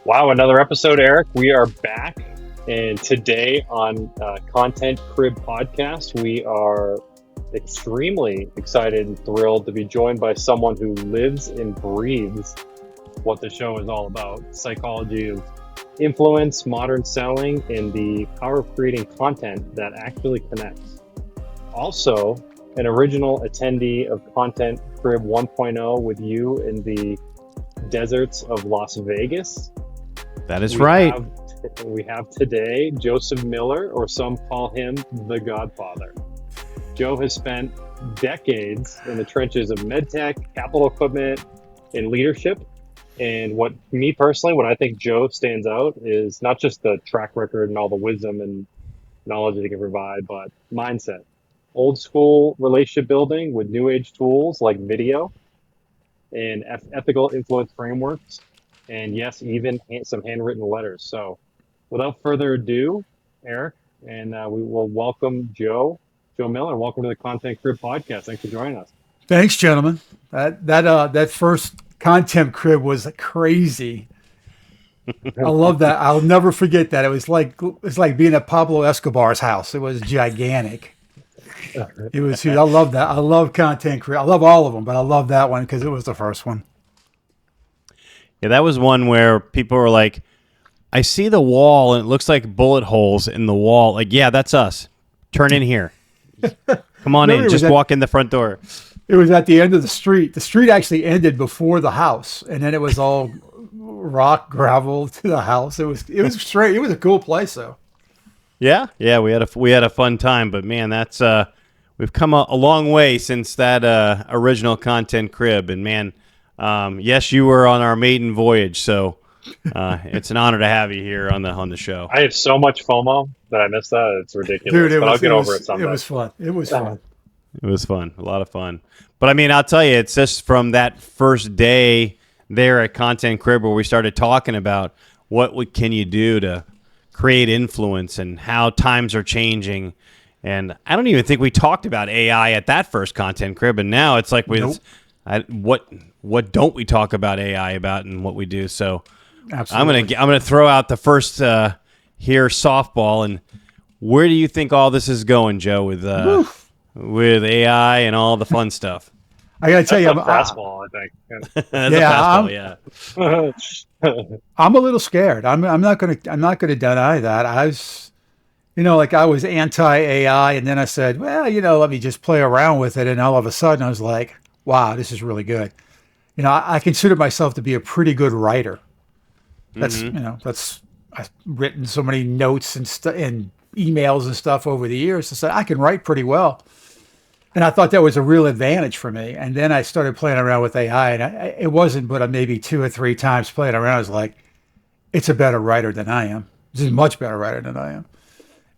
Wow, another episode, Eric. We are back. And today on Content Crib Podcast, we are extremely excited and thrilled to be joined by someone who lives and breathes what the show is all about. Psychology of influence, modern selling, and the power of creating content that actually connects. Also, an original attendee of Content Crib 1.0 with you in the deserts of Las Vegas. That is right. We have today Joseph Miller, or some call him the Godfather. Joe has spent decades in the trenches of medtech, capital equipment, and leadership. And what I think Joe stands out is not just the track record and all the wisdom and knowledge that he can provide, but mindset. Old school relationship building with new age tools like video and ethical influence frameworks. And yes, even some handwritten letters. So without further ado, Eric, and we will welcome Joe Miller. Welcome to the Content Crib Podcast. Thanks for joining us. Thanks, gentlemen. That first Content Crib was crazy. I love that. I'll never forget that. It was like being at Pablo Escobar's house. It was gigantic. It was huge. I love that. I love Content Crib. I love all of them, but I love that one because it was the first one. Yeah, that was one where people were like, I see the wall and it looks like bullet holes in the wall. Like, yeah, that's us. Turn in here. Come on in. Just walk in the front door. It was at the end of the street. The street actually ended before the house, and then it was all rock, gravel to the house. It was straight. It was a cool place, though. Yeah, we had a fun time, but man, that's we've come a long way since that original Content Crib, and man, yes, you were on our maiden voyage, so it's an honor to have you here on the show. I have so much FOMO that I missed that. It's ridiculous. But I'll get over it someday. It was fun. It was fun. It was fun. A lot of fun. But I mean, I'll tell you, it's just from that first day there at Content Crib where we started talking about can you do to create influence and how times are changing. And I don't even think we talked about AI at that first Content Crib, and now it's like what don't we talk about AI about and what we do? So Absolutely. I'm gonna throw out the first here softball. And where do you think all this is going, Joe, with AI and all the fun stuff? I gotta tell you, I'm fastball. I think. That's a fastball, yeah. I'm a little scared. I'm not gonna deny that. I was anti-AI, and then I said, well, let me just play around with it, and all of a sudden I was like, wow, this is really good. I consider myself to be a pretty good writer. I've written so many notes and emails and stuff over the years. I said I can write pretty well, and I thought that was a real advantage for me. And then I started playing around with AI, and it wasn't but maybe 2 or 3 times playing around. I was like, it's a better writer than I am. This is a much better writer than I am,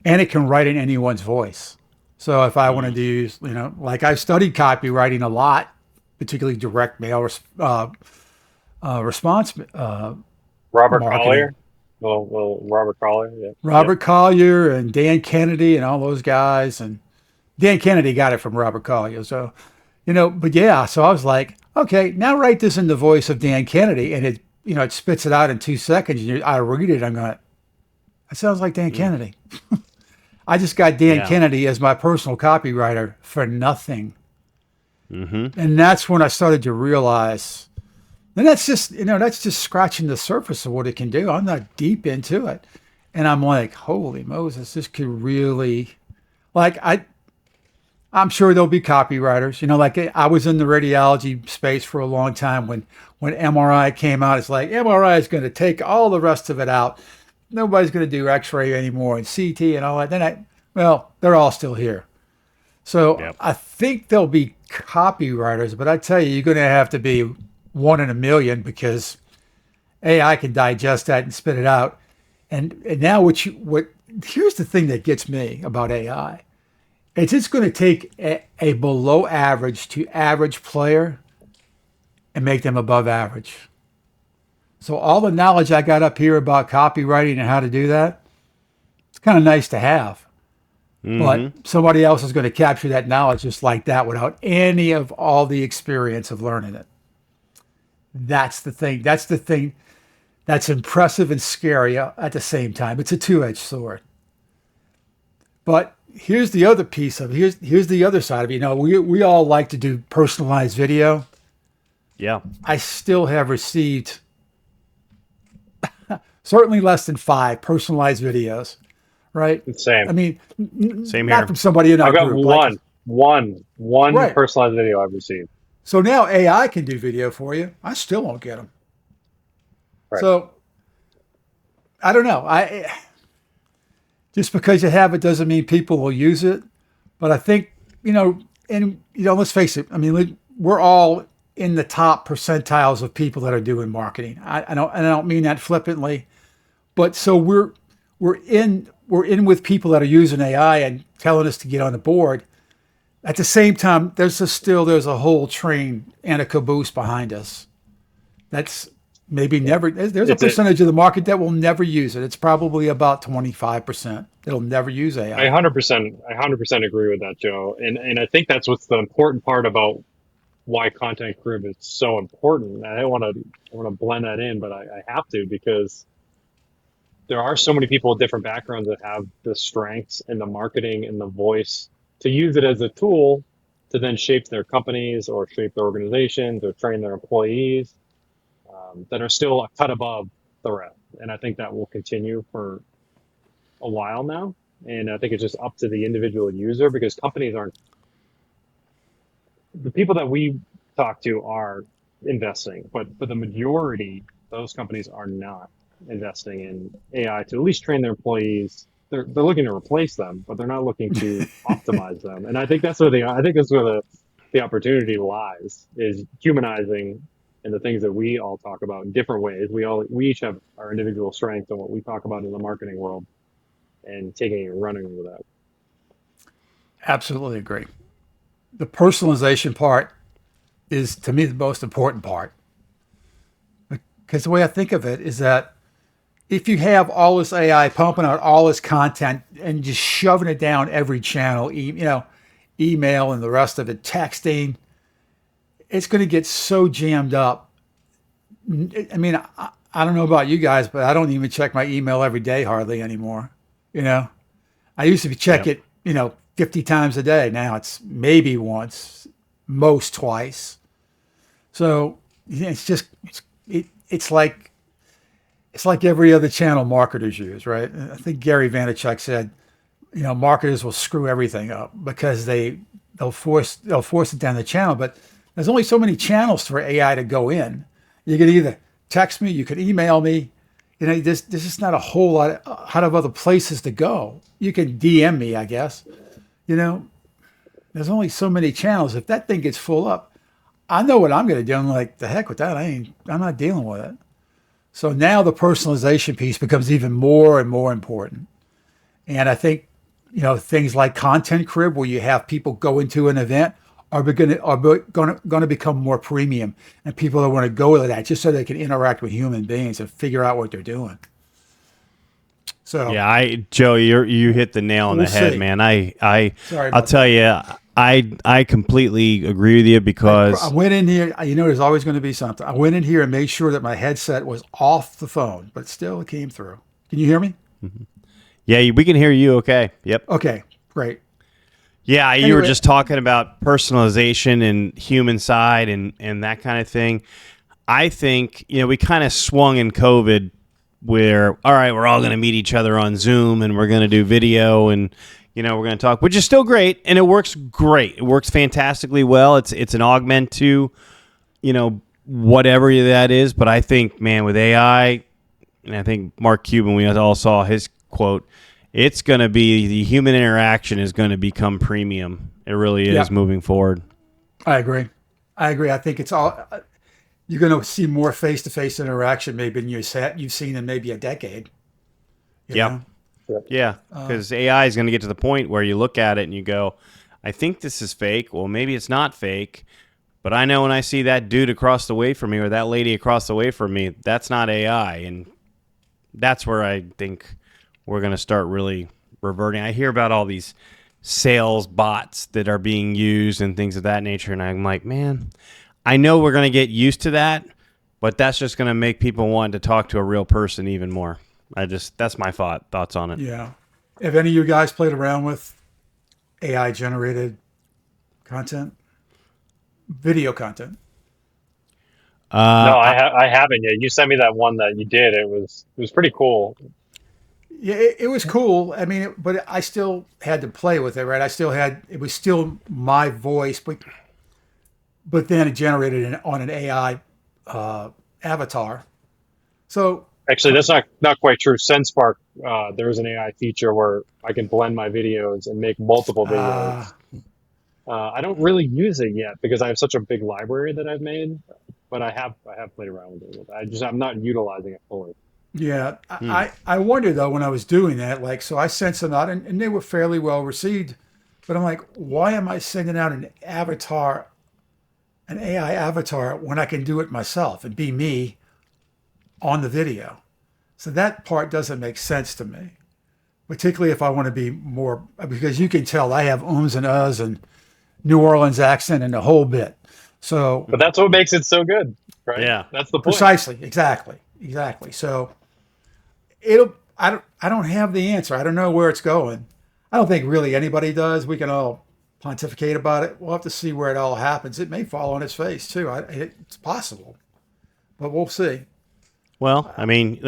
and it can write in anyone's voice. So if I wanted to use, like I've studied copywriting a lot, particularly direct mail response. Robert marketing. Collier. Well, Robert Collier. Yeah. Robert Collier and Dan Kennedy and all those guys. And Dan Kennedy got it from Robert Collier. So, but yeah, so I was like, okay, now write this in the voice of Dan Kennedy. And it spits it out in 2 seconds. And I read it. I'm going, that sounds like Dan Kennedy. I just got Dan Kennedy as my personal copywriter for nothing. Mm-hmm. And that's when I started to realize, and that's just scratching the surface of what it can do. I'm not deep into it. And I'm like, holy Moses, this could really, I'm sure there'll be copywriters, like I was in the radiology space for a long time when MRI came out. It's like MRI is going to take all the rest of it out. Nobody's going to do X-ray anymore and CT and all that. Then they're all still here. So I think there'll be copywriters, but I tell you, you're going to have to be 1 in a million because AI can digest that and spit it out. And now here's the thing that gets me about AI. It's going to take a below average to average player and make them above average. So all the knowledge I got up here about copywriting and how to do that, it's kind of nice to have. But somebody else is going to capture that knowledge just like that without any of all the experience of learning it. That's the thing. that's impressive and scary at the same time. It's a two-edged sword. But here's the other piece of it. Here's the other side of it. You know, we all like to do personalized video. Yeah. I still have received certainly less than 5 personalized videos, right? Same. I mean, Same not here. from somebody in our I've got group. one Right. personalized video I've received. So now AI can do video for you. I still won't get them. Right. So I don't know. Just because you have it doesn't mean people will use it. But I think, let's face it. I mean, we're all in the top percentiles of people that are doing marketing. I don't mean that flippantly, but so we're in with people that are using AI and telling us to get on the board. At the same time, there's a whole train and a caboose behind us. That's maybe never. There's a percentage of the market that will never use it. It's probably about 25% that'll never use AI. I 100% agree with that, Joe. And I think that's what's the important part about why content crib is so important. I want to blend that in, but I have to, because there are so many people with different backgrounds that have the strengths and the marketing and the voice to use it as a tool to then shape their companies or shape their organizations or train their employees, that are still a cut above the rest. And I think that will continue for a while now. And I think it's just up to the individual user, because companies aren't, the people that we talk to are investing, but for the majority, those companies are not investing in AI to at least train their employees. They're looking to replace them, but they're not looking to optimize them. And I think that's where the opportunity lies, is humanizing, and the things that we all talk about in different ways. We each have our individual strengths and what we talk about in the marketing world, and taking and running with that. Absolutely agree. The personalization part is, to me, the most important part. Because the way I think of it is that if you have all this AI pumping out all this content and just shoving it down every channel, email and the rest of it, texting, it's going to get so jammed up. I mean, I don't know about you guys, but I don't even check my email every day hardly anymore. I used to check it, 50 times a day. Now it's maybe once, most twice. So it's like every other channel marketers use, right? I think Gary Vaynerchuk said, marketers will screw everything up because they'll force it down the channel. But there's only so many channels for AI to go in. You can either text me, you can email me. There's just not a whole lot of other places to go. You can DM me, I guess. There's only so many channels. If that thing gets full up, I know what I'm going to do. I'm like, the heck with that. I'm not dealing with it. So now the personalization piece becomes even more and more important. And I think, things like Content Crib, where you have people go into an event, are going to become more premium, and people that want to go to that just so they can interact with human beings and figure out what they're doing. So yeah, Joe, you hit the nail on the head, man. I'll tell you, I completely agree with you, because I went in here. There's always going to be something. I went in here and made sure that my headset was off the phone, but still it came through. Can you hear me? Mm-hmm. Yeah, we can hear you. Okay. Yep. Okay. Great. Yeah, anyway, you were just talking about personalization and human side and that kind of thing. I think, we kind of swung in COVID where, all right, we're all going to meet each other on Zoom and we're going to do video and, we're going to talk, which is still great. And it works great. It works fantastically well. It's an augment to, whatever that is. But I think, man, with AI, and I think Mark Cuban, we all saw his quote, it's going to be, the human interaction is going to become premium. It really is moving forward. I agree. I think it's all, you're going to see more face-to-face interaction maybe than you've seen in maybe a decade. Yeah. Yeah. Because AI is going to get to the point where you look at it and you go, I think this is fake. Well, maybe it's not fake. But I know when I see that dude across the way from me or that lady across the way from me, that's not AI. And that's where I think we're going to start really reverting. I hear about all these sales bots that are being used and things of that nature. And I'm like, man, I know we're going to get used to that, but that's just going to make people want to talk to a real person even more. That's my thoughts on it. Yeah. Have any of you guys played around with AI generated content, video content? No, I haven't yet. You sent me that one that you did. It was pretty cool. Yeah, it was cool. I mean, but I still had to play with it, right? It was still my voice, but then it generated on an AI avatar. So Actually, that's not quite true. SenseSpark, there is an AI feature where I can blend my videos and make multiple uh, videos. I don't really use it yet because I have such a big library that I've made, but I have played around with it. I'm not utilizing it fully. yeah, I wondered though when I was doing that, like, so I sent some out and they were fairly well received, but I'm like, why am I sending out an AI avatar when I can do it myself and be me on the video? So that part doesn't make sense to me, particularly if I want to be more, because you can tell I have ums and uhs and New Orleans accent and the whole bit. So But that's what makes it so good, right? Yeah. That's the point. precisely, exactly. So I don't have the answer. I don't know where it's going. I don't think really anybody does. We can all pontificate about it. We'll have to see where it all happens. It may fall on its face too. It's possible, but we'll see. Well, I mean,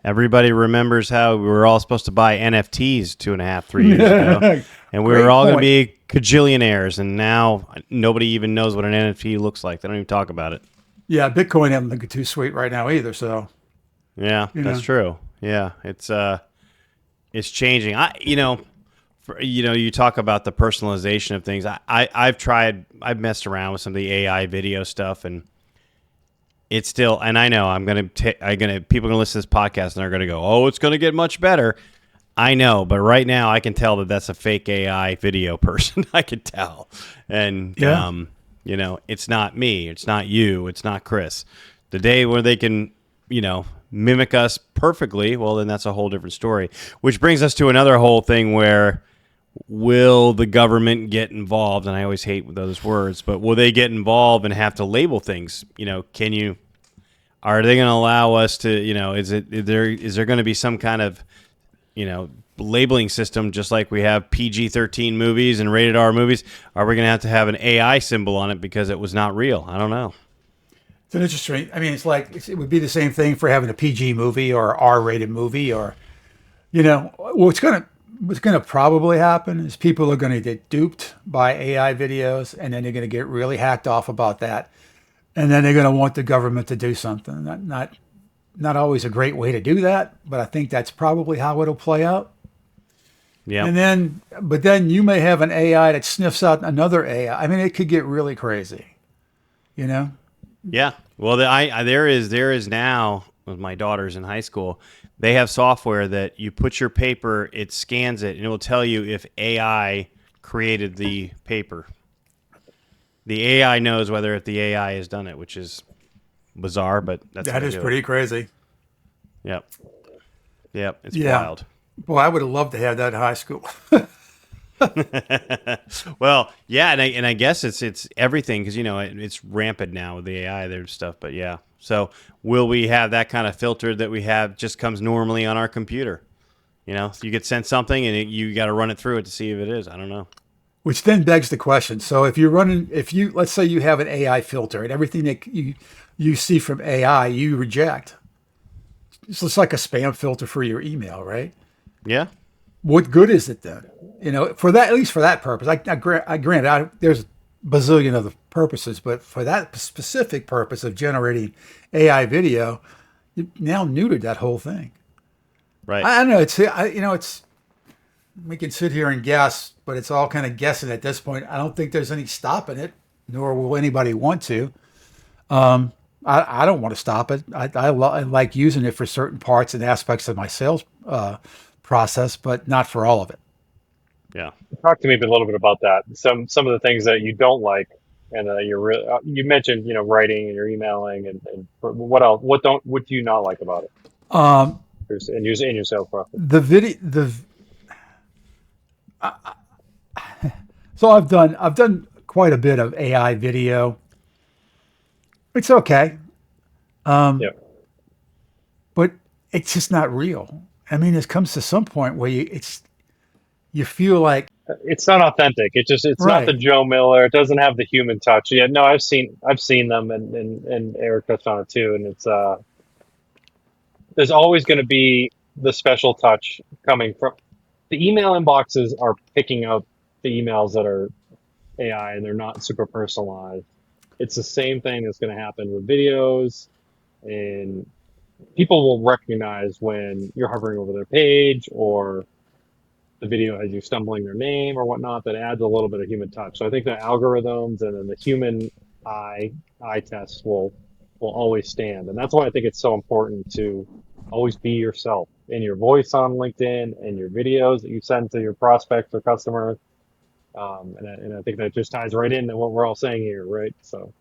everybody remembers how we were all supposed to buy NFTs 2.5, 3 years ago, and we Great were all going to point. be cajillionaires, and now nobody even knows what an NFT looks like. They don't even talk about it. Yeah, Bitcoin isn't looking too sweet right now either. So Yeah, that's true. Yeah, it's changing. You talk about the personalization of things. I've messed around with some of the AI video stuff, and it's still. And I know people are gonna listen to this podcast and they're gonna go, "Oh, it's gonna get much better." I know, but right now I can tell that that's a fake AI video person. I can tell, and Yeah. it's not me, it's not you, it's not Chris. The day where they can, mimic us perfectly, well, then that's a whole different story. Which brings us to another whole thing where will the government get involved? And I always hate those words, but will they get involved and have to label things? Are they going to allow us to, is there going to be some kind of, labeling system just like we have PG-13 movies and rated R movies? Are we going to have an AI symbol on it because it was not real? I don't know. it's an interesting. I mean, it's like it would be the same thing for having a PG movie or R-rated movie, or what's gonna probably happen is people are gonna get duped by AI videos, and then they're gonna get really hacked off about that, and then they're gonna want the government to do something. Not always a great way to do that, but I think that's probably how it'll play out. Yeah. But then you may have an AI that sniffs out another AI. I mean, it could get really crazy, you know? Yeah. Well, there is now, with my daughter's in high school, they have software that you put your paper, it scans it, and it will tell you if AI created the paper. The AI knows whether if the AI has done it, which is bizarre, but that's how That they is do pretty it. crazy. Yep. It's Yeah. wild. Boy, I would have loved to have that in high school. Well, yeah, and I guess it's everything because it's rampant now with the AI there and stuff. But yeah, so will we have that kind of filter that we have just comes normally on our computer? So you get sent something and you got to run it through it to see if it is. I don't know. Which then begs the question. So let's say you have an AI filter and everything that you see from AI, you reject. It's just like a spam filter for your email, right? Yeah. What good is it then? For that, at least for that purpose, I grant there's a bazillion other purposes, but for that specific purpose of generating AI video, you now neutered that whole thing. Right. I don't know. It's we can sit here and guess, but it's all kind of guessing at this point. I don't think there's any stopping it, nor will anybody want to. I don't want to stop it. I like using it for certain parts and aspects of my sales process, but not for all of it. Yeah. Talk to me a little bit about that. Some of the things that you don't like, and you mentioned writing and you're emailing, and what else? What do you not like about it? In your sales process. The video So I've done quite a bit of AI video. It's okay. Um, Yeah. but it's just not real. I mean, it comes to some point where you feel like It's not authentic. It's not the right. Joe Miller. It doesn't have the human touch. Yeah, no, I've seen them, and Eric touched on it too. And it's there's always going to be the special touch coming from the email inboxes are picking up the emails that are AI and they're not super personalized. It's the same thing that's going to happen with videos, and people will recognize when you're hovering over their page or the video has you stumbling their name or whatnot. That adds a little bit of human touch. So I think the algorithms and then the human eye eye test will always stand, and that's why I think it's so important to always be yourself in your voice on LinkedIn and your videos that you send to your prospects or customers. And I think that just ties right into what we're all saying here, right? So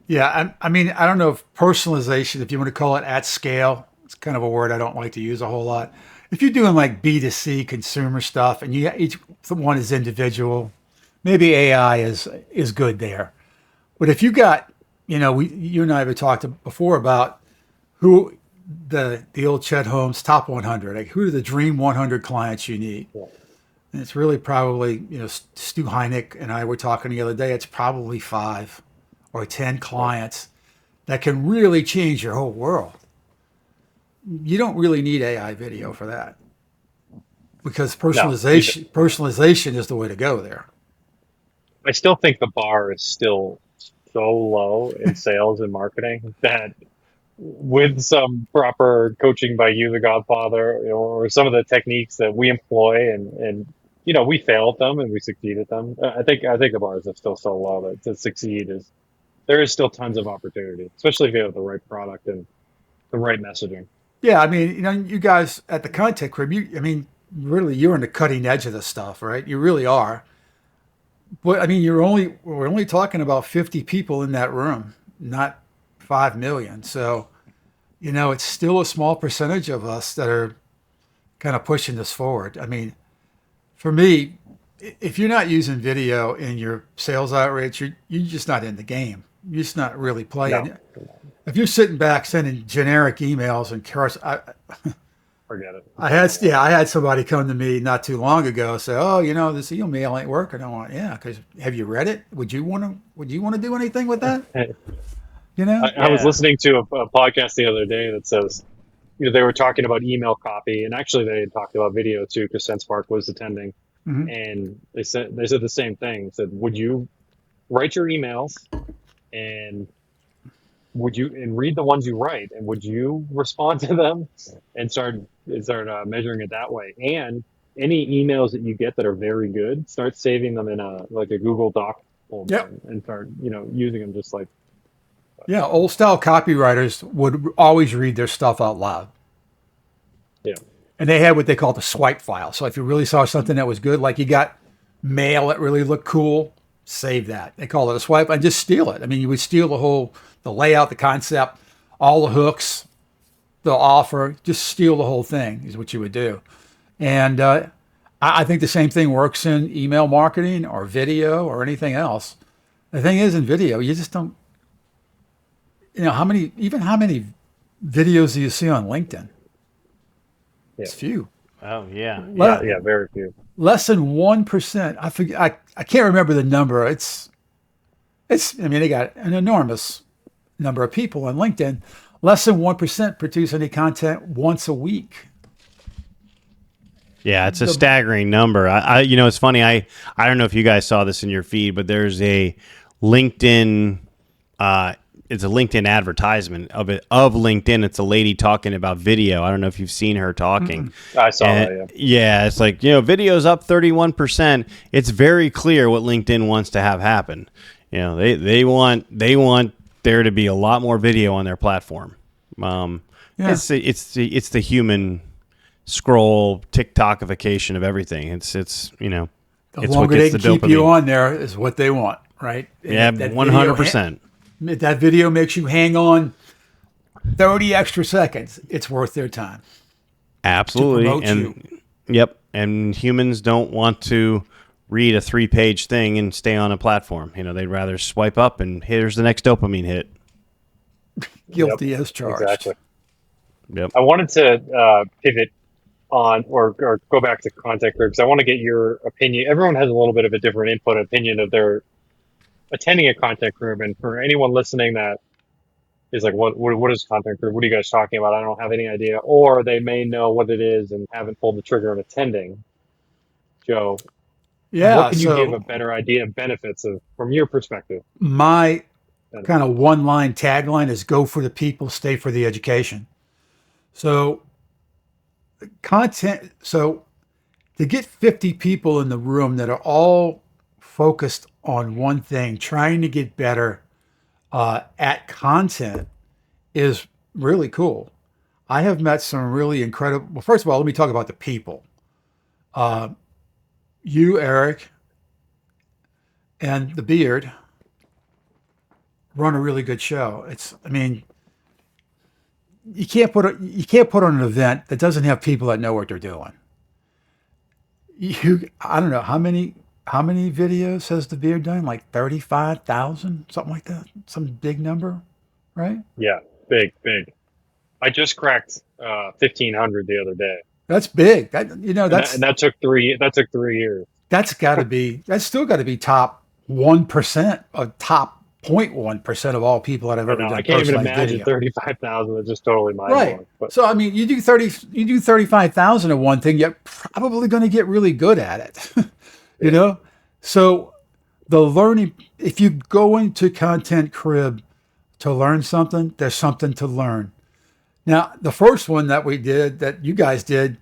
Yeah, I mean, I don't know if personalization, if you want to call it at scale, it's kind of a word I don't like to use a whole lot. If you're doing like B2C consumer stuff and each one is individual, maybe AI is good there. But if you got, you and I have talked before about who the old Chet Holmes top 100, like who are the dream 100 clients you need? yeah, And it's really probably, Stu Heineck and I were talking the other day, it's probably 5 or 10 yeah. clients that can really change your whole world. You don't really need AI video for that because No, you do. personalization is the way to go there. I still think the bar is still so low in sales and marketing that with some proper coaching by you, the Godfather, or some of the techniques that we employ, and we fail at them and we succeed at them. I think the bars are still so low that to succeed is there is still tons of opportunity, especially if you have the right product and the right messaging. Yeah, I mean, you guys at the Content Crib, I mean, really, you're on the cutting edge of this stuff, right? You really are. But I mean, we're only talking about 50 people in that room, not 5 million. So, it's still a small percentage of us that are kind of pushing this forward. I mean, for me, if you're not using video in your sales outreach, you're just not in the game. You're just not really No, playing. If you're sitting back sending generic emails and cars, forget it. I had somebody come to me not too long ago say, "Oh, this email ain't working." I went, "Yeah, because have you read it? Would you want to do anything with that?" You know? I was Yeah. listening to a podcast the other day that says, they were talking about email copy, and actually they had talked about video too, because SensePark was attending, Hmm. and they said the same thing. Said, would you write your emails, and read the ones you write, and would you respond to them, and start measuring it that way, and any emails that you get that are very good, start saving them in a Google Doc folder, Yep. and start using them just like Yeah, old style copywriters would always read their stuff out loud. yeah. And they had what they called the swipe file. So if you really saw something that was good, like you got mail that really looked cool, save that. They call it a swipe and just steal it. I mean, you would steal the layout, the concept, all the hooks, the offer, just steal the whole thing is what you would do. And I think the same thing works in email marketing or video or anything else. The thing is, in video, you just don't, how many videos do you see on LinkedIn? Yeah. It's few. Oh yeah. Yeah, Yeah. yeah, very few. Less than 1%. I forget, I can't remember the number. I mean, they got an enormous number of people on LinkedIn. Less than 1% produce any content once a week. Yeah, it's a The staggering number. It's funny. I don't know if you guys saw this in your feed, but there's a LinkedIn. It's a LinkedIn advertisement of LinkedIn. It's a lady talking about video. I don't know if you've seen her talking. I saw that. And, Yeah. yeah, it's like video's up 31%. It's very clear what LinkedIn wants to have happen. They want there to be a lot more video on their platform. Yeah. It's the human scroll TikTokification of everything. It's The it's what longer they gets can the keep you dopamine. on there is what they want, right? And Yeah, if 100%. if that video makes you hang on 30 extra seconds, it's worth their time to Absolutely. promote And you. yep, and humans don't want to read a 3-page thing and stay on a platform. They'd rather swipe up and here's the next dopamine hit. Yep. guilty as charged. Exactly. Yep. I wanted to pivot on or go back to content groups. I want to get your opinion. Everyone has a little bit of a different input opinion of their attending a content group. And for anyone listening that is like, what is content group? What are you guys talking about? I don't have any idea. Or they may know what it is and haven't pulled the trigger on attending. Joe, what Yeah. can you give a So better idea of benefits of from your perspective? my kind Benefits. of one line tagline is go for the people, stay for the education. So so to get 50 people in the room that are all focused on one thing, trying to get better at content is really cool. I have met some really incredible. Well, first of all, let me talk about the people. Uh, you, Eric, and the Beard run a really good show. I mean, you can't put on an event that doesn't have people that know what they're doing. I don't know how many videos has the Beard done? Like 35,000, something like that. Some big number, right? Yeah, big, big. I just cracked 1,500 the other day, That's big. and that took 3 years. That's still got to be top 1% of top 0.1% of all people that have I ever know. I done can't even personalized imagine video. 35,000. It's just totally mind Right. blowing. But So I mean, you do 35,000 of one thing, you're probably going to get really good at it. you yeah, know? So the learning, if you go into Content Crib to learn something, there's something to learn. Now, the first one that we did, that you guys did,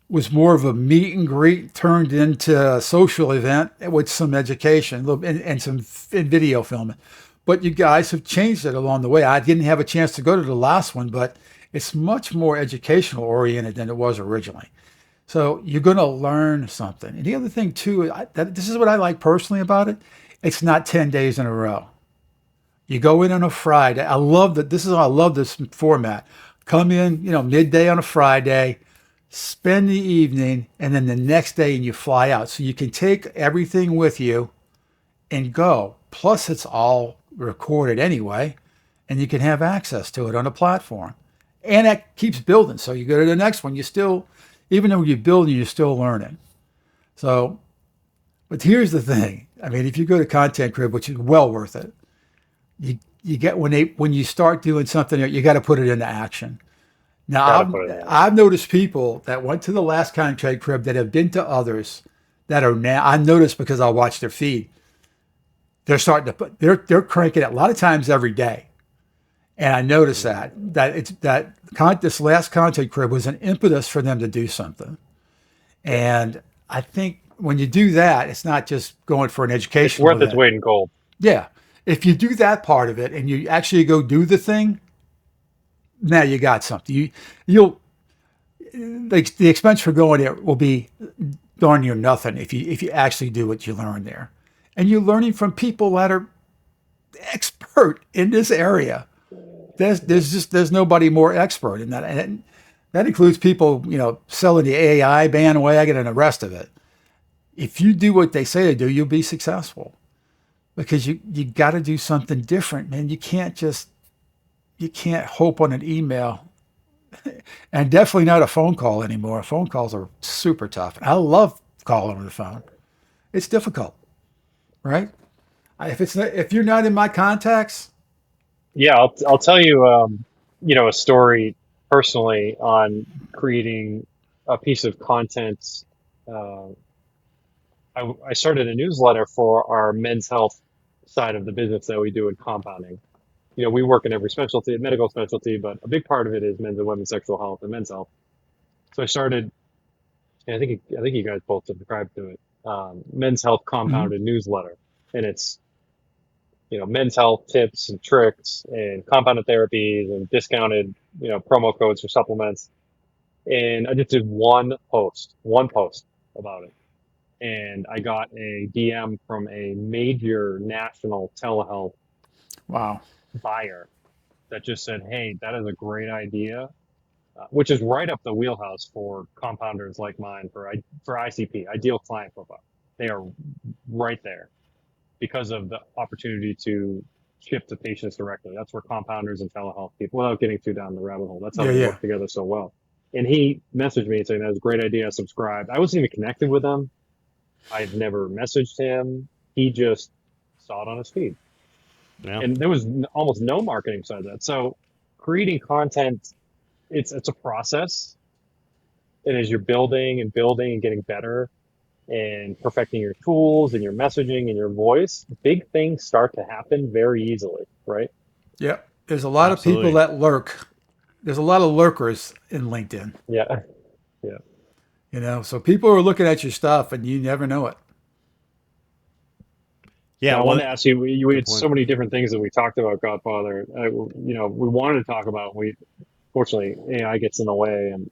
was more of a meet and greet turned into a social event with some education and some video filming. But you guys have changed it along the way. I didn't have a chance to go to the last one, but it's much more educational oriented than it was originally. So you're going to learn something. And the other thing too, this is what I like personally about it. It's not 10 days in a row. You go in on a Friday. I love that. I love this format. Come in, midday on a Friday, spend the evening, and then the next day and you fly out. So you can take everything with you and go. Plus, it's all recorded anyway, and you can have access to it on a platform. And that keeps building. So you go to the next one, even though you're building, you're still learning. So, but here's the thing. I mean, if you go to Content Crib, which is well worth it, you get when you start doing something, you got to put it into action. Now, gotta put it in I've action. noticed people that went to the last Content Crib that have been to others that are now. I noticed because I watch their feed. They're cranking it a lot of times every day, and I noticed this last Content Crib was an impetus for them to do something. Yeah, And I think when you do that, it's not just going for an it's educational worth its event. weight in gold. Yeah. If you do that part of it and you actually go do the thing, now you got something. You'll like the expense for going there will be darn near nothing if you actually do what you learn there. And you're learning from people that are expert in this area. Yeah, There's nobody more expert in that. And that includes people, selling the AI bandwagon and the rest of it. If you do what they say to do, you'll be successful. Because you got to do something different, man. You can't hope on an email, and definitely not a phone call anymore. Phone calls are super tough. I love calling on the phone. It's difficult, right? If you're not in my contacts, yeah. I'll tell you, a story personally on creating a piece of content. Uh, I started a newsletter for our men's health side of the business that we do in compounding. We work in every specialty, medical specialty, but a big part of it is men's and women's sexual health and men's health. So I started, and I think you guys both subscribed to it, men's health mhm, compounded newsletter, and it's men's health tips and tricks and compounded therapies and discounted promo codes for supplements. And I just did one post about it, and I got a DM from a major national telehealth wow, buyer that just said, "Hey, that is a great idea," which is right up the wheelhouse for compounders like mine for ICP, ideal client profile. They are right there because of the opportunity to ship to patients directly. That's where compounders and telehealth people, without getting too down the rabbit hole, that's how Yeah, they yeah. work together so well. And he messaged me saying that was a great idea. I subscribed. I wasn't even connected with him. I'd never messaged him. He just saw it on his feed. Yeah. And there was almost no marketing besides that. So creating content, it's a process. And as you're building and building and getting better and perfecting your tools and your messaging and your voice, big things start to happen very easily, right? Yeah. There's a lot of people Absolutely. that lurk. There's a lot of lurkers in LinkedIn, Yeah. Yeah. so people are looking at your stuff and you never know it. Yeah. Now, I Well, wanted to ask you, we good had point. so many different things that we talked about, Godfather. We wanted to talk about, fortunately, AI gets in the way and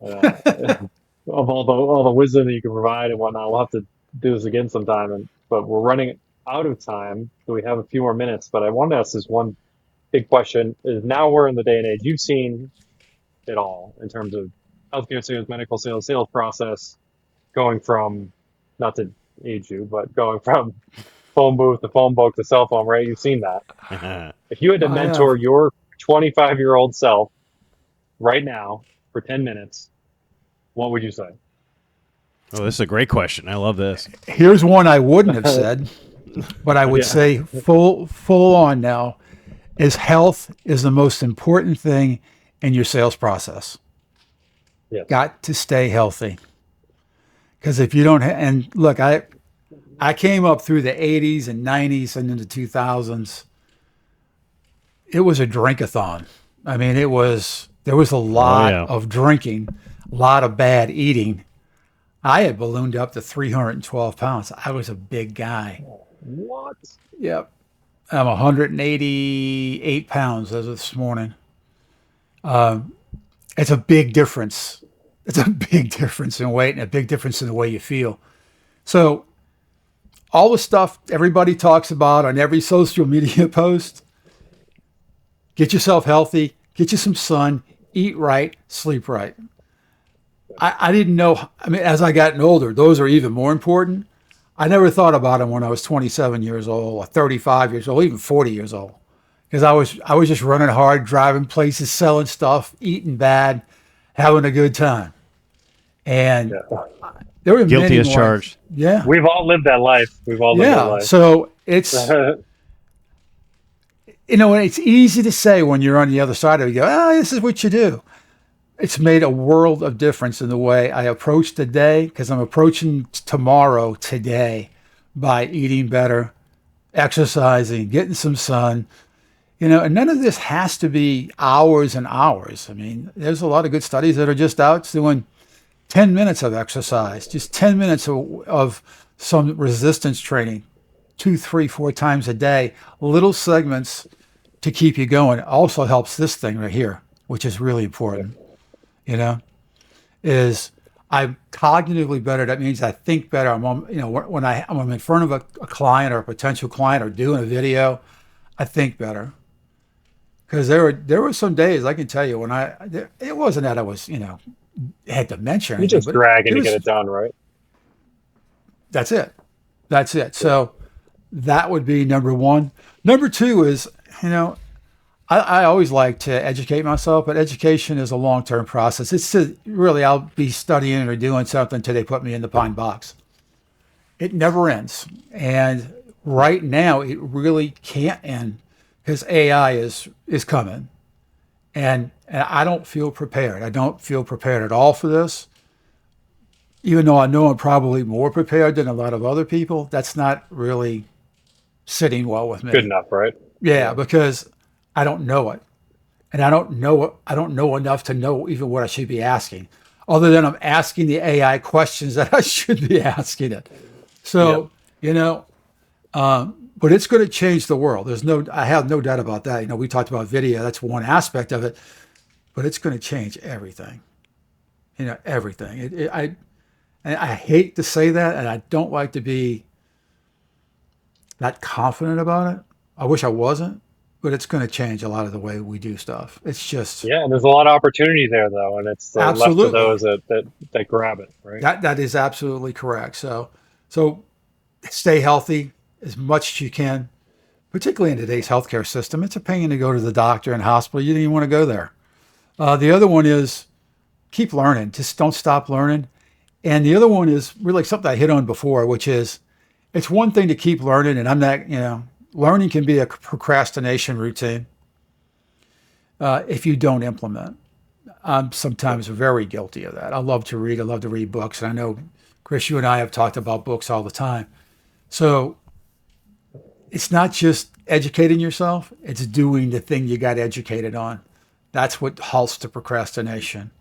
of all the wisdom that you can provide and whatnot. We'll have to do this again sometime, but we're running out of time, so we have a few more minutes. But I wanted to ask this one big question: is now we're in the day and age. You've seen it all in terms of healthcare sales, medical sales process, going from, not to age you, but going from phone booth to phone book to cell phone, right? You've seen that. If you had to I have. mentor your 25-year-old self right now for 10 minutes, what would you say? Oh, this is a great question. I love this. Here's one I wouldn't have said, but I would Yeah. say full on now is health is the most important thing in your sales process. Yes. Got to stay healthy. Because if you don't, and look, I came up through the 80s and 90s and into 2000s. It was a drinkathon. I mean, there was a Oh lot yeah. of drinking, a lot of bad eating. I had ballooned up to 312 pounds. I was a big guy. What? Yep. I'm 188 pounds as of this morning. It's a big difference. It's a big difference in weight and a big difference in the way you feel. So, all the stuff everybody talks about on every social media post, get yourself healthy, get you some sun, eat right, sleep right. I didn't know. I mean, as I gotten older, those are even more important. I never thought about them when I was 27 years old, or 35 years old, even 40 years old, because I was just running hard, driving places, selling stuff, eating bad, having a good time, and Yeah. there were Guilty many as more. charged. Yeah, We've all lived that life. We've all lived that yeah. life. So it's easy to say when you're on the other side of it. You go, oh, this is what you do. It's made a world of difference in the way I approach the day because I'm approaching tomorrow today by eating better, exercising, getting some sun. And none of this has to be hours and hours. I mean, there's a lot of good studies that are just out doing 10 minutes of exercise, just 10 minutes of some resistance training, 2, 3, 4 times a day, little segments to keep you going. It also helps this thing right here, which is really important, you know, is I'm cognitively better. That means I think better. When I'm in front of a client or a potential client or doing a video, I think better. Because there were some days I can tell you when it wasn't that I was had dementia or You're anything, just but dragging it to get was it done, right? that's it. That's it. Yeah. So that would be number one. Number two is, I always like to educate myself, but education is a long-term process. Really, I'll be studying or doing something until they put me in the pine box. It never ends. And right now, it really can't end because AI is coming. And I don't feel prepared. I don't feel prepared at all for this. Even though I know I'm probably more prepared than a lot of other people, that's not really sitting well with Good me. enough, right? Yeah, Yeah. because I don't know it. And I don't know enough to know even what I should be asking, other than I'm asking the AI questions that I should be asking it. Yeah. So, but it's going to change the world. I have no doubt about that. We talked about video. That's one aspect of it, but it's going to change everything. Everything. And I hate to say that, and I don't like to be that confident about it. I wish I wasn't, but it's going to change a lot of the way we do stuff. It's just Yeah. And there's a lot of opportunity there, though, and it's left to absolutely those that grab it, right? that is absolutely correct. So stay healthy as much as you can. particularly in today's healthcare system, it's a pain to go to the doctor and hospital. You didn't even want to go there. The other one is keep learning. Just don't stop learning. And the other one is really something I hit on before, which is it's one thing to keep learning, and I'm not, learning can be a procrastination routine if you don't implement. I'm sometimes very guilty of that. I love to read. I love to read books. And I know, Chris, you and I have talked about books all the time. So it's not just educating yourself, it's doing the thing you got educated on. That's what halts the procrastination.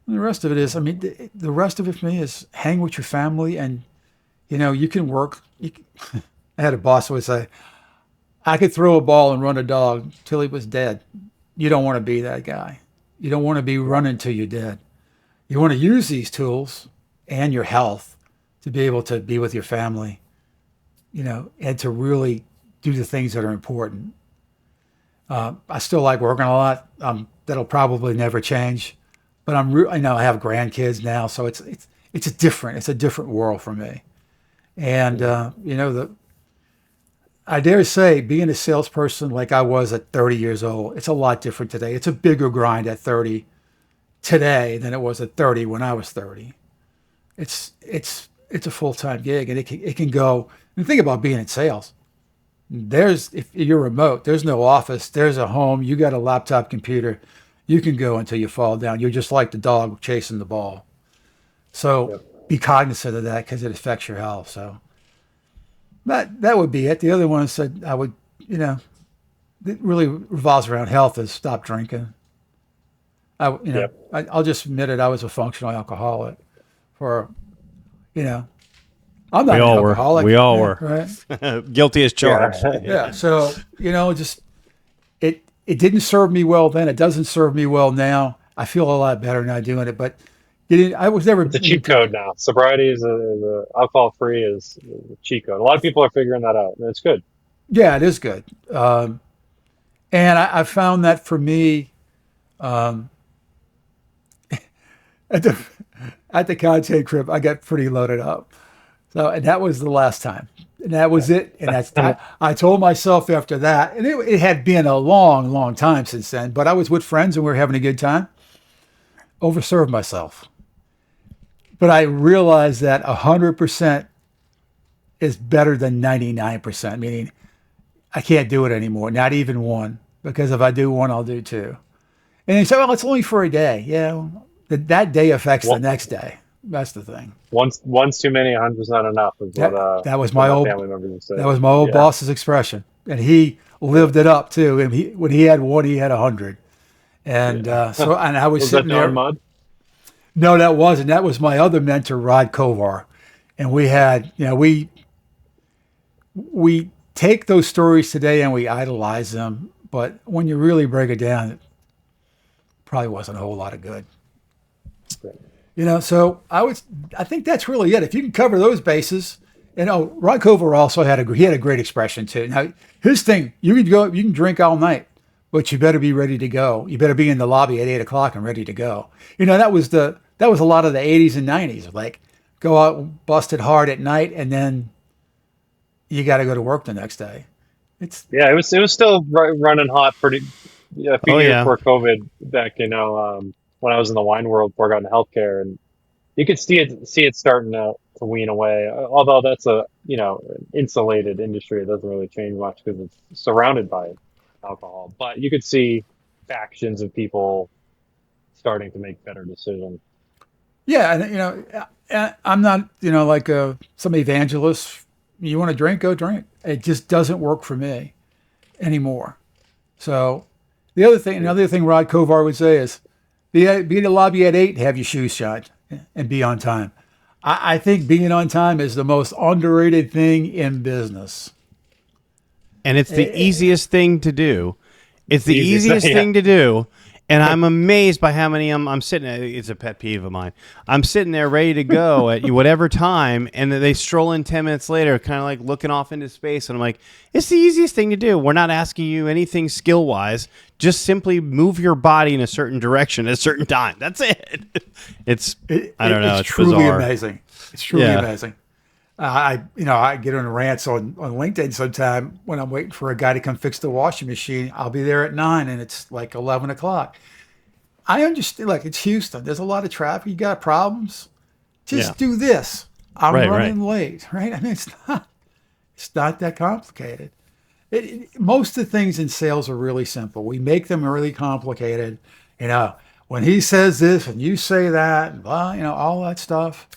And the rest of it is, the rest of it for me is hang with your family and, you can work. I had a boss who would say, I could throw a ball and run a dog till he was dead. You don't want to be that guy. You don't want to be running till you're dead. You want to use these tools and your health to be able to be with your family, and to really do the things that are important. I still like working a lot. That'll probably never change, but I know I have grandkids now, so it's a different world for me. And I dare say, being a salesperson like I was at 30 years old, it's a lot different today. It's a bigger grind at 30 today than it was at 30 when I was 30. It's a full-time gig, and it can go. And think about being in sales. If you're remote, there's no office, there's a home, you got a laptop computer, you can go until you fall down. You're just like the dog chasing the ball. So be cognizant of that because it affects your health. So that would be it. The other one said I would, it really revolves around health is stop drinking. I'll just admit it. I was a functional alcoholic for, I'm not an alcoholic. We all were. Right? Guilty as charged. Yeah. So, just it didn't serve me well then. It doesn't serve me well now. I feel a lot better now doing it, but I was never. It's a cheat code now. Sobriety is alcohol free is a cheat code. A lot of people are figuring that out, and it's good. Yeah, it is good. And I found that for me, at the content crib, I got pretty loaded up. So, and that was the last time. And that was it. And I told myself after that, and it had been a long, long time since then, but I was with friends and we were having a good time. Overserved myself. But I realized that 100% is better than 99%, meaning I can't do it anymore, not even one, because if I do one, I'll do two. And they say, well, it's only for a day. Yeah, that day affects the next day. That's the thing. Once too many, 100% not enough. Is that was my old family members would say. That was my old boss's expression, and he lived it up too. And when he had one, he had 100. And so, and I was sitting that there. Mud? No, that wasn't. That was my other mentor, Rod Kovar, and we had, we take those stories today and we idolize them, but when you really break it down, it probably wasn't a whole lot of good. So I think that's really it. If you can cover those bases, Rod Kovar also had a great expression too. Now his thing, you can drink all night, but you better be ready to go. You better be in the lobby at 8:00 and ready to go. That was a lot of the 80s and 90s. Like go out busted hard at night, and then you got to go to work the next day. It was still running hot a few years before COVID. Back when I was in the wine world before I got into healthcare, and you could see it starting to wean away. Although that's an insulated industry, it doesn't really change much because it's surrounded by alcohol. But you could see factions of people starting to make better decisions. Yeah, and I'm not like some evangelist. You want to drink, go drink. It just doesn't work for me anymore. So another thing Rod Kovar would say is be in the lobby at 8, have your shoes shined, and be on time. I think being on time is the most underrated thing in business. And it's the easiest thing to do. It's the easiest thing to do. And I'm amazed by how many I'm sitting there. It's a pet peeve of mine. I'm sitting there ready to go at whatever time, and they stroll in 10 minutes later, kind of like looking off into space. And I'm like, it's the easiest thing to do. We're not asking you anything skill-wise. Just simply move your body in a certain direction at a certain time. That's it. I don't know. It's truly bizarre. amazing. It's truly amazing. I get on rants on LinkedIn sometime when I'm waiting for a guy to come fix the washing machine. I'll be there at 9 and it's like 11 o'clock. I understand, like, it's Houston. There's a lot of traffic. You got problems. Just do this. I'm running late, right? I mean, it's not that complicated. Most of the things in sales are really simple. We make them really complicated. When he says this and you say that, and blah, all that stuff.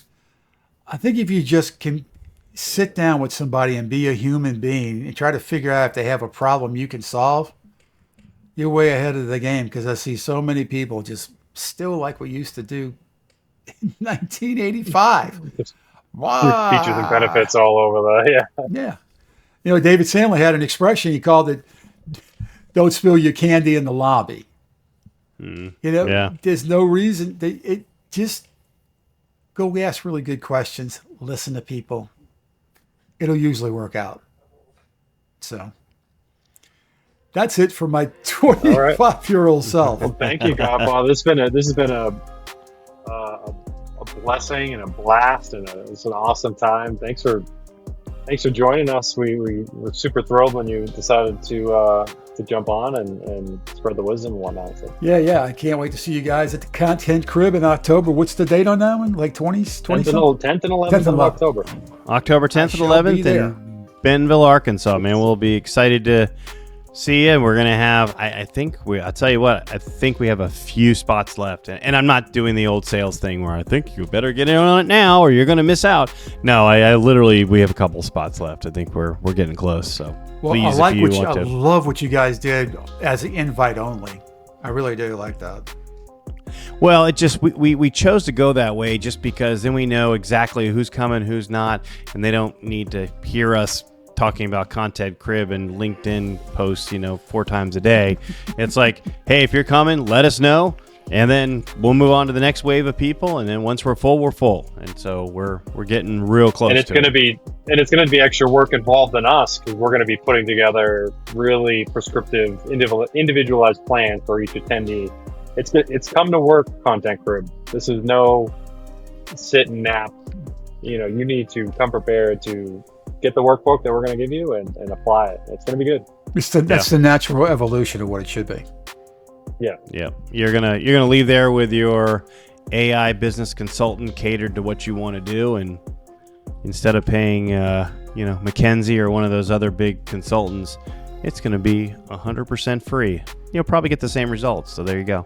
I think if you just can sit down with somebody and be a human being and try to figure out if they have a problem you can solve, you're way ahead of the game, because I see so many people just still like we used to do in 1985. Wow. Features and benefits all over the, Yeah. David Sandler had an expression. He called it, "Don't spill your candy in the lobby." There's no reason. Just go ask really good questions. Listen to people. It'll usually work out. So that's it for my 25-year-old self. Well, thank you, Godfather. This has been a blessing and a blast, and it's an awesome time. Thanks for joining us. We were super thrilled when you decided to jump on and spread the wisdom and whatnot. So. Yeah. I can't wait to see you guys at the Content Crib in October. What's the date on that one? Like 10th and 11th of October. October 10th and 11th in Bentonville, Arkansas. Man, we'll be excited to see you. We're going to have, I'll tell you what, I think we have a few spots left. And I'm not doing the old sales thing where I think you better get in on it now or you're going to miss out. No, I literally, we have a couple spots left. I think we're getting close. So please, I love what you guys did as an invite only. I really do like that. Well, it just, we chose to go that way just because then we know exactly who's coming, who's not, and they don't need to hear us talking about Content Crib and LinkedIn posts, 4 times a day. It's like, hey, if you're coming, let us know, and then we'll move on to the next wave of people. And then once we're full, we're full. And so we're getting real close. And it's going to be extra work involved in us, because we're going to be putting together really prescriptive, individualized plans for each attendee. It's come to work, Content Crib. This is no sit and nap. You need to come prepared to get the workbook that we're going to give you and apply it. It's going to be good. That's the natural evolution of what it should be. Yeah. You're gonna leave there with your AI business consultant catered to what you want to do, and instead of paying McKinsey or one of those other big consultants, it's going to be 100% free. You'll probably get the same results. So there you go.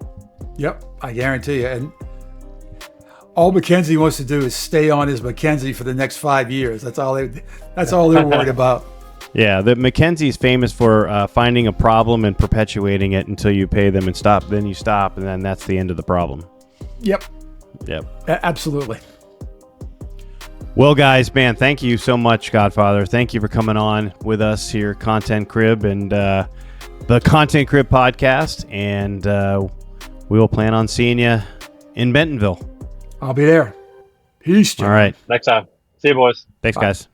Yep, I guarantee you. And all McKinsey wants to do is stay on as McKinsey for the next 5 years. That's all they're worried about. Yeah, the McKinsey's famous for finding a problem and perpetuating it until you pay them and stop. Then you stop, and then that's the end of the problem. Yep. Absolutely. Well, guys, man, thank you so much, Godfather. Thank you for coming on with us here, Content Crib and the Content Crib podcast. And we will plan on seeing you in Bentonville. I'll be there. Peace, John. All right. Next time. See you, boys. Thanks, guys.